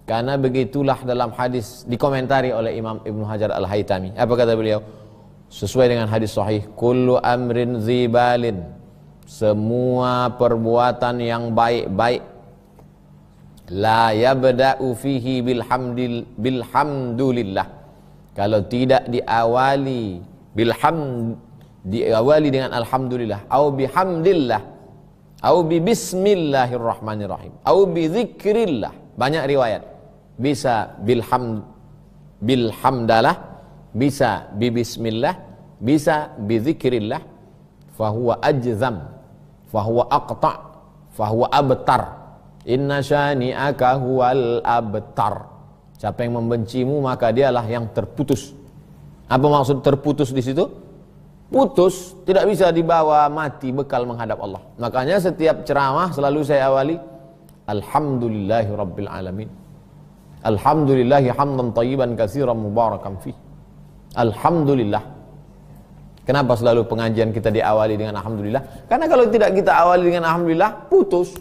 Karena begitulah dalam hadis dikomentari oleh Imam Ibnu Hajar Al-Haythami. Apa kata beliau? Sesuai dengan hadis sahih, kullu amrin zibalin, semua perbuatan yang baik-baik, la yabda'u fihi bilhamdulillah, kalau tidak diawali diawali dengan alhamdulillah, au bihamdillah, au bi bismillahirrahmanirrahim, au bi dzikrillah. Banyak riwayat. bisa bilhamdalah, bisa bibismillah, bisa bizikrillah, fahuwa ajzam, fahuwa aqta', fahuwa abtar. Inna syani'aka huwal abtar. Siapa yang membencimu maka dialah yang terputus. Apa maksud terputus di situ? Putus, tidak bisa dibawa mati bekal menghadap Allah. Makanya setiap ceramah selalu saya awali alhamdulillahi rabbil alamin. Alhamdulillahi hamdan tayyiban katsiran mubarakan fih. Alhamdulillah. Kenapa selalu pengajian kita diawali dengan alhamdulillah? Karena kalau tidak kita awali dengan alhamdulillah, putus.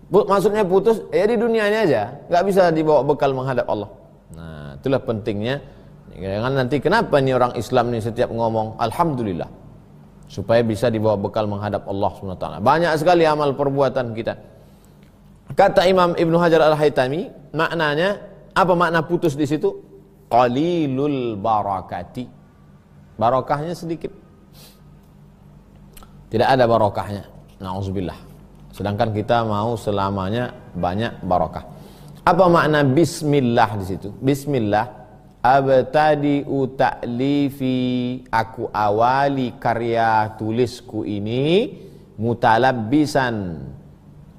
Maksudnya putus, ya di dunianya aja, nggak bisa dibawa bekal menghadap Allah. Nah, itulah pentingnya. Jangan nanti kenapa nih orang Islam nih setiap ngomong alhamdulillah, supaya bisa dibawa bekal menghadap Allah SWT. Banyak sekali amal perbuatan kita. Kata Imam Ibnu Hajar Al-Haytami, maknanya apa makna putus di situ? Qalilul barakati. Barokahnya sedikit. Tidak ada barokahnya. Nauzubillah. Sedangkan kita mau selamanya banyak barokah. Apa makna bismillah di situ? Bismillah, abtadi'u ta'lifi, aku awali karya tulisku ini mutalabbisan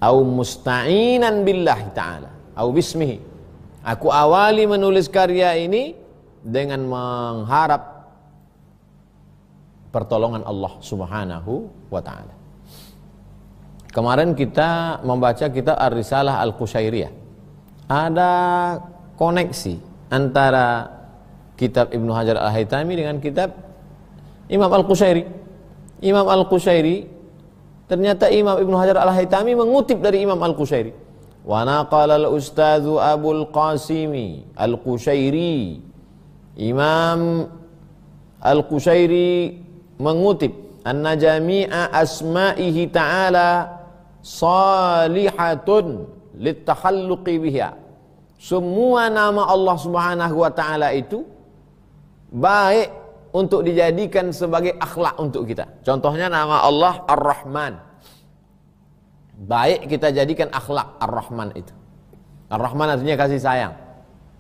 au musta'inan billahi ta'ala au bismihi. Aku awali menulis karya ini dengan mengharap pertolongan Allah Subhanahu wa ta'ala. Kemarin kita membaca kitab Ar-Risalah Al-Qushairiyah. Ada koneksi antara kitab Ibnu Hajar Al-Haytami dengan kitab Imam Al-Qushairi. Imam Al-Qushairi, ternyata Imam Ibnu Hajar Al-Haytami mengutip dari Imam Al-Qushairi. Wa naqala al-ustadzu Abul Qasimi Al-Qushairi. Imam Al-Qushairi mengutip anna jami'a asma'ihi ta'ala salihatun litakhalluqi biha. Semua nama Allah Subhanahu wa taala itu baik untuk dijadikan sebagai akhlak untuk kita. Contohnya nama Allah Ar-Rahman. Baik kita jadikan akhlak Ar-Rahman itu. Ar-Rahman artinya kasih sayang.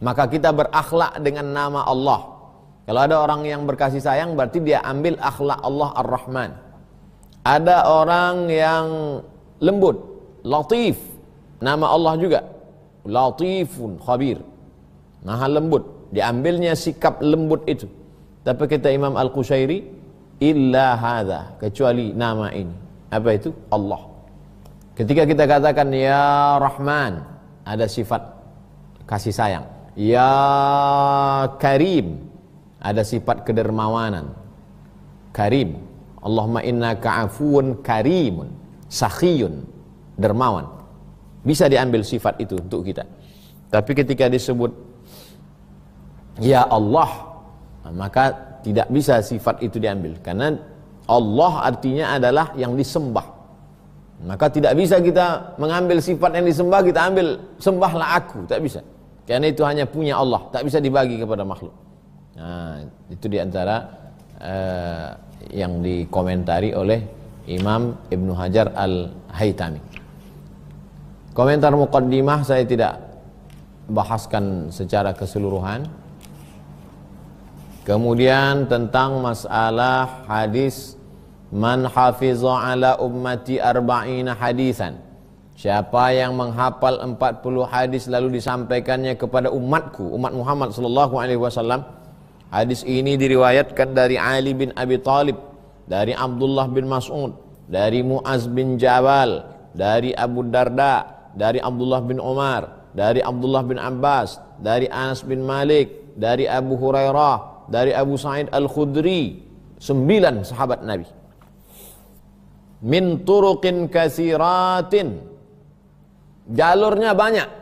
Maka kita berakhlak dengan nama Allah. Kalau ada orang yang berkasih sayang berarti dia ambil akhlak Allah Ar-Rahman. Ada orang yang lembut, latif, nama Allah juga latifun khabir, maha lembut, diambilnya sikap lembut itu. Tapi kata Imam Al-Qushairi, illa hadza, kecuali nama ini. Apa itu? Allah. Ketika kita katakan ya Rahman, ada sifat kasih sayang. Ya Karim, ada sifat kedermawanan. Karim, Allahumma innaka afuwun karimun, sakhiyun, dermawan. Bisa diambil sifat itu untuk kita. Tapi ketika disebut ya Allah, maka tidak bisa sifat itu diambil. Karena Allah artinya adalah yang disembah. Maka tidak bisa kita mengambil sifat yang disembah, kita ambil sembahlah aku. Tak bisa. Karena itu hanya punya Allah, tak bisa dibagi kepada makhluk. Nah, itu diantara yang dikomentari oleh Imam Ibnu Hajar Al-Haytami. Komentar muqaddimah saya tidak bahaskan secara keseluruhan. Kemudian tentang masalah hadis man hafiza ala ummati arba'ina hadisan. Siapa yang menghafal 40 hadis lalu disampaikannya kepada umatku, umat Muhammad sallallahu alaihi wasallam. Hadis ini diriwayatkan dari Ali bin Abi Thalib, dari Abdullah bin Mas'ud, dari Mu'az bin Jabal, dari Abu Darda, dari Abdullah bin Umar, dari Abdullah bin Abbas, dari Anas bin Malik, dari Abu Hurairah, dari Abu Sa'id Al-Khudri. 9 sahabat Nabi. Min turuqin kasiratin, jalurnya banyak.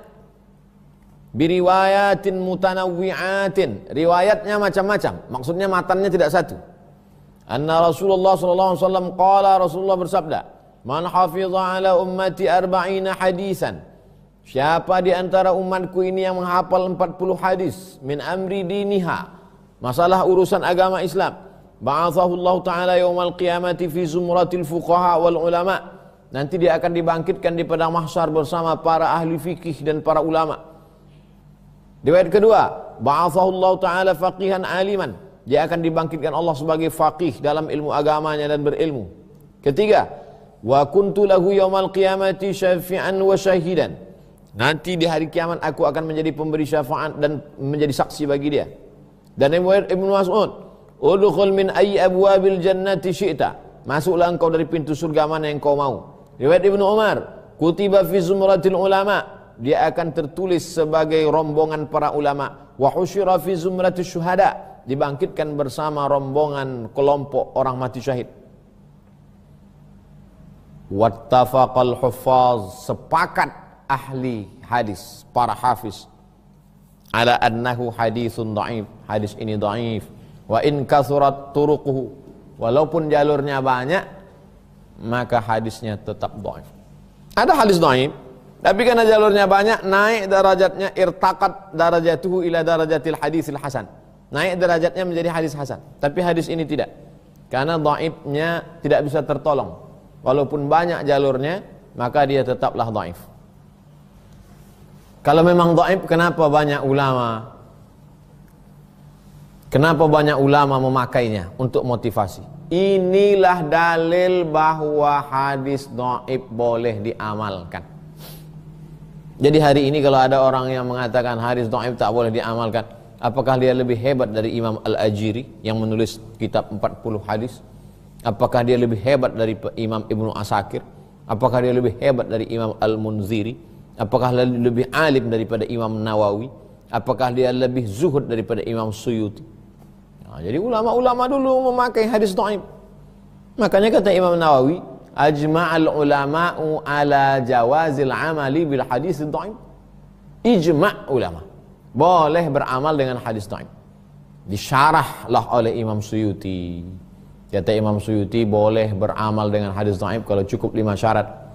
Biriwayatin mutanawwi'atin, riwayatnya macam-macam. Maksudnya matannya tidak satu. Anna Rasulullah sallallahu alaihi wasallam qala, Rasulullah bersabda, man hafiza ala ummati arba'ina hadisan. Siapa di antara umatku ini yang menghafal 40 hadis min amri diniha, masalah urusan agama Islam, ba'athahu Allah taala yaumal qiyamati fi zumratil fuqaha wal ulama. Nanti dia akan dibangkitkan di padang mahsyar bersama para ahli fikih dan para ulama. Riwayat kedua, ba'athahullahu ta'ala faqihan aliman. Dia akan dibangkitkan Allah sebagai faqih dalam ilmu agamanya dan berilmu. Ketiga, wa kuntu lahu yaumal qiyamati syafi'an wa syahidan. Nanti di hari kiamat aku akan menjadi pemberi syafaat dan menjadi saksi bagi dia. Dan riwayat Ibnu Mas'ud, udkhul min ayyi abwabil jannati syi'ta. Masuklah engkau dari pintu surga mana yang kau mau. Riwayat Ibnu Umar, kutiba fi zumratil ulama. Dia akan tertulis sebagai rombongan para ulama. Wa husyira fi zumratis syuhada. Dibangkitkan bersama rombongan kelompok orang mati syahid. Wattafaqal huffaz, sepakat ahli hadis, para hafiz, ala annahu haditsun dhaif, hadis ini dhaif. Wa in kathurat turuquhu, walaupun jalurnya banyak maka hadisnya tetap dhaif. Ada hadis dhaif, tapi karena jalurnya banyak naik derajatnya, irtaqat darajatuhu ila darajatil hadisil hasan. Naik derajatnya menjadi hadis hasan. Tapi hadis ini tidak. Karena dhaifnya tidak bisa tertolong. Walaupun banyak jalurnya, maka dia tetaplah dhaif. Kalau memang dhaif, kenapa banyak ulama memakainya untuk motivasi? Inilah dalil bahwa hadis dhaif boleh diamalkan. Jadi hari ini kalau ada orang yang mengatakan hadis dhaif tak boleh diamalkan, apakah dia lebih hebat dari Imam Al-Ajiri yang menulis kitab 40 hadis? Apakah dia lebih hebat dari Imam Ibnu Asakir? Apakah dia lebih hebat dari Imam Al-Munziri? Apakah lebih alim daripada Imam Nawawi? Apakah dia lebih zuhud daripada Imam Suyuti? Nah, jadi ulama-ulama dulu memakai hadis dhaif. Makanya kata Imam Nawawi, ajma'al ulama'u ala jawazil amali bil hadis dhaif. Ijma' ulama, boleh beramal dengan hadis dhaif. Disyarahlah oleh Imam Suyuti. Kata Imam Suyuti, boleh beramal dengan hadis dhaif kalau cukup 5 syarat.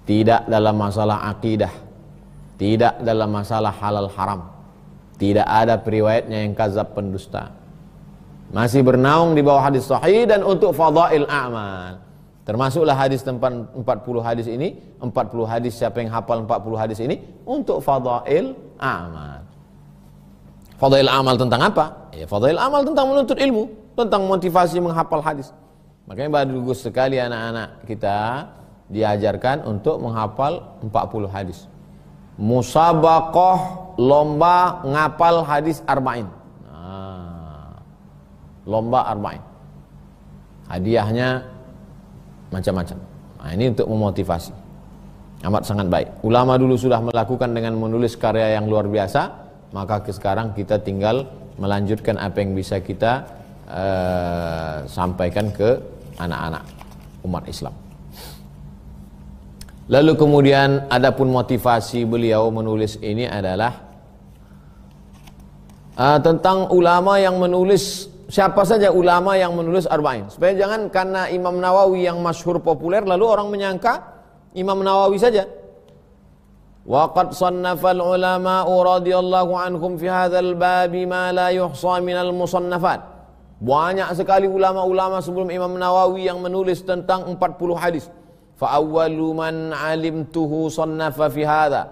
Tidak dalam masalah akidah, tidak dalam masalah halal haram, tidak ada periwayatnya yang kadzab pendusta, masih bernaung di bawah hadis sahih, dan untuk fadail a'mal. Termasuklah hadis tempat 40 hadis ini, 40 hadis, siapa yang hafal 40 hadis ini untuk fadail a'mal. Fadail amal tentang apa? Ya, fadail amal tentang menuntut ilmu, tentang motivasi menghafal hadis. Makanya bagus sekali anak-anak kita diajarkan untuk menghafal 40 hadis. Musabaqah, lomba ngapal hadis arba'in. Lomba arba'in. Hadiahnya macam-macam. Nah, ini untuk memotivasi. Amat sangat baik. Ulama dulu sudah melakukan dengan menulis karya yang luar biasa, maka sekarang kita tinggal melanjutkan apa yang bisa kita sampaikan ke anak-anak umat Islam. Lalu kemudian adapun motivasi beliau menulis ini adalah tentang ulama yang menulis, siapa saja ulama yang menulis arba'in. Supaya jangan karena Imam Nawawi yang masyhur populer lalu orang menyangka Imam Nawawi saja. Wa qad sannafal ulama'u radhiyallahu anhum fi hadzal babi ma la yuhsa minal musannafat. Banyak sekali ulama-ulama sebelum Imam Nawawi yang menulis tentang 40 hadis. Fa awwalu man alimtuhu sannafa fi hadza.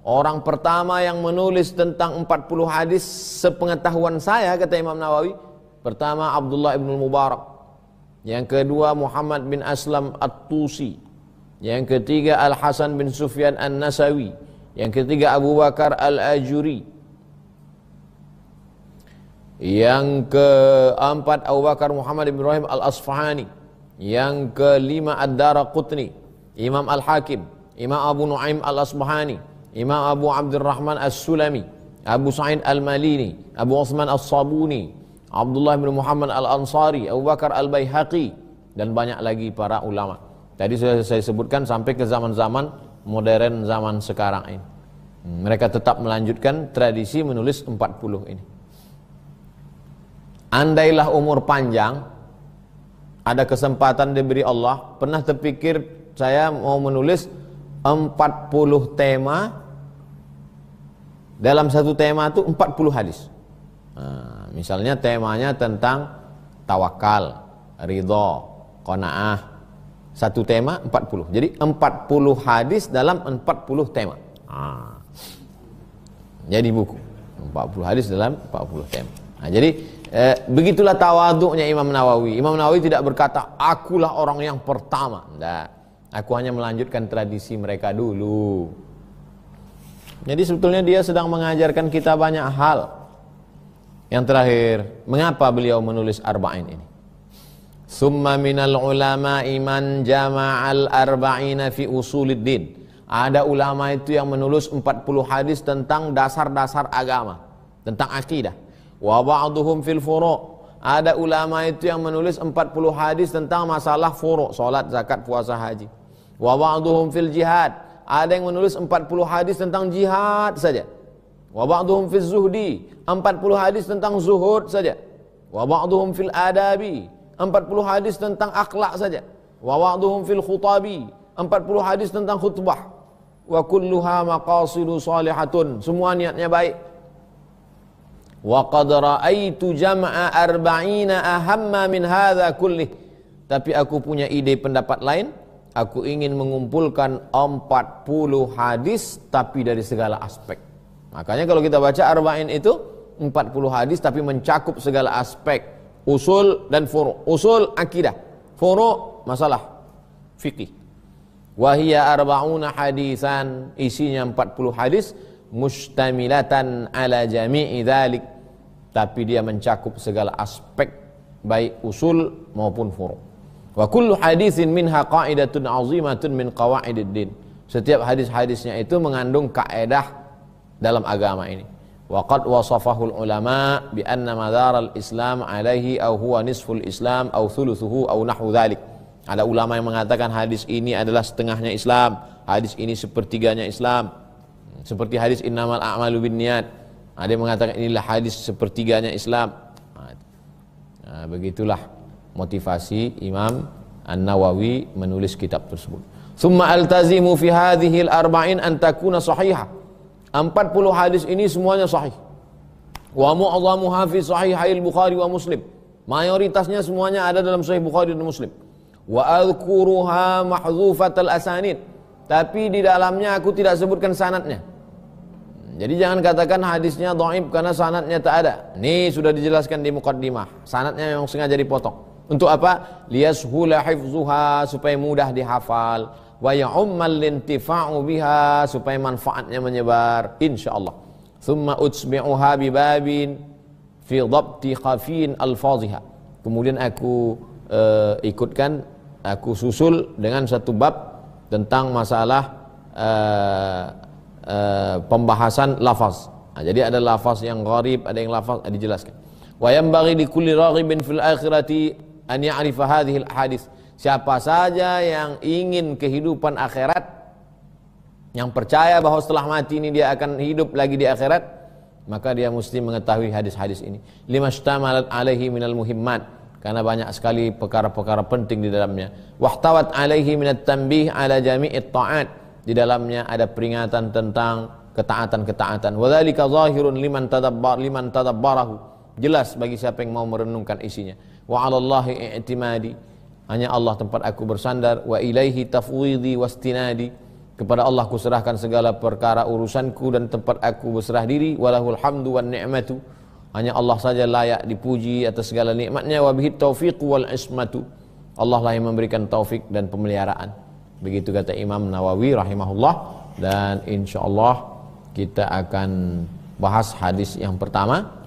Orang pertama yang menulis tentang 40 hadis sepengetahuan saya, kata Imam Nawawi, pertama Abdullah ibn Mubarak, yang kedua Muhammad bin Aslam At-Tusi, yang ketiga Al-Hasan bin Sufyan An-Nasawi, yang ketiga Abu Bakar Al-Ajuri, yang keempat Abu Bakar Muhammad bin Ibrahim Al-Asfahani, yang kelima Ad-Daraqutni, Imam Al-Hakim, Imam Abu Nuaim Al-Asbahani, Imam Abu Abdurrahman As-Sulami, Abu Sa'id Al-Malini, Abu Uthman As-Sabuni, Abdullah bin Muhammad Al-Ansari, Abu Bakar Al-Baihaqi, dan banyak lagi para ulama. Tadi sudah saya sebutkan sampai ke zaman-zaman modern, zaman sekarang ini. Mereka tetap melanjutkan tradisi menulis 40 ini. Andailah umur panjang, ada kesempatan diberi Allah, pernah terpikir saya mau menulis 40 tema, dalam satu tema itu 40 hadis. Nah, misalnya temanya tentang tawakal, ridho, qanaah, satu tema 40. Jadi 40 hadis dalam 40 tema. Jadi buku 40 hadis dalam 40 tema. Nah, jadi begitulah tawaduknya Imam Nawawi. Imam Nawawi tidak berkata akulah orang yang pertama. Enggak. Aku hanya melanjutkan tradisi mereka dulu. Jadi sebetulnya dia sedang mengajarkan kita banyak hal. Yang terakhir, mengapa beliau menulis Arba'in ini? Summa minal ulama'i man jama'al arba'ina fi usuliddin. Ada ulama itu yang menulis 40 hadis tentang dasar-dasar agama, tentang akidah. Wa ba'duhum fil furu'. Ada ulama itu yang menulis 40 hadis tentang masalah furu', salat, zakat, puasa, haji. Wa ba'duhum fil jihad. Ada yang menulis 40 hadis tentang jihad saja. Wa ba'duhum fil zuhdi. 40 hadis tentang zuhud saja. Wa ba'duhum fil adabi. 40 hadis tentang akhlak saja. Wa ba'duhum fil khutabi. 40 hadis tentang khutbah. Wa kulluha maqasidu salihatun. Semua niatnya baik. Wa qad ra'aitu jam'a arba'ina ahamma min hadha kullih. Tapi aku punya ide pendapat lain. Aku ingin mengumpulkan 40 hadis tapi dari segala aspek. Makanya kalau kita baca Arba'in itu 40 hadis tapi mencakup segala aspek. Usul dan furu'. Usul akidah. Furu' masalah fikih. Wahia arba'una hadisan. Isinya 40 hadis. Mustamilatan ala jami'i dhalik. Tapi dia mencakup segala aspek. Baik usul maupun furu'. Wa kullu hadithin minha qa'idatun 'azimatun min qawa'ididdin. Setiap hadis-hadisnya itu mengandung kaidah dalam agama ini. Wa qad wasafahul ulama bi anna madaral islam alaihi aw huwa nisful islam aw thuluthuhu aw nahwu dzalik. Ada ulama yang mengatakan hadis ini adalah setengahnya Islam, hadis ini sepertiganya Islam. Seperti hadis innamal a'malu binniyat. Ada yang mengatakan inilah hadis sepertiganya Islam. Nah, begitulah motivasi Imam An-Nawawi menulis kitab tersebut. Summa altazimu fi hadhil arba'in an takuna sahihah. 40 hadis ini semuanya sahih. Wa mu'adhamuha fi sahihil Bukhari wa Muslim. Mayoritasnya semuanya ada dalam Sahih Bukhari dan Muslim. Wa adhkuruha mahzufatal asanid. Tapi di dalamnya aku tidak sebutkan sanadnya. Jadi jangan katakan hadisnya dhaif karena sanadnya tak ada. Ini sudah dijelaskan di muqaddimah. Sanadnya memang sengaja dipotong. Untuk apa? Liyashula hifzuha, supaya mudah dihafal. Wa ya'ummal lintifa'u biha, supaya manfaatnya menyebar insyaallah. Thumma utsbi'uha bibabin fi dhabti khafin alfaziha. Kemudian aku ikutkan, aku susul dengan satu bab tentang masalah pembahasan lafaz. Nah, jadi ada lafaz yang gharib, ada yang lafaz dijelaskan. Wa yanbaghi likulli raghibin fil akhirati an ya'rifa hadhil hadis. Siapa saja yang ingin kehidupan akhirat, yang percaya bahwa setelah mati ini dia akan hidup lagi di akhirat, maka dia mesti mengetahui hadis-hadis ini. Limashtamalat alaihi minal muhimmat, karena banyak sekali perkara-perkara penting di dalamnya. Wahtawat alaihi minat tanbih ala jami'it ta'at, di dalamnya ada peringatan tentang ketaatan-ketaatan. Wa dzalika zahirun liman tadabbarahu, jelas bagi siapa yang mau merenungkan isinya. Wa 'alallahi i'timadi, hanya Allah tempat aku bersandar. Wa ilaihi tafwidhi wastinadi, kepada Allah ku serahkan segala perkara urusanku dan tempat aku berserah diri. Walahul hamdu wan ni'matu, hanya Allah saja layak dipuji atas segala nikmatnya. Wa bihi taufiq wal ismatu, Allah lah yang memberikan taufik dan pemeliharaan. Begitu kata Imam Nawawi rahimahullah. Dan insyaallah kita akan bahas hadis yang pertama.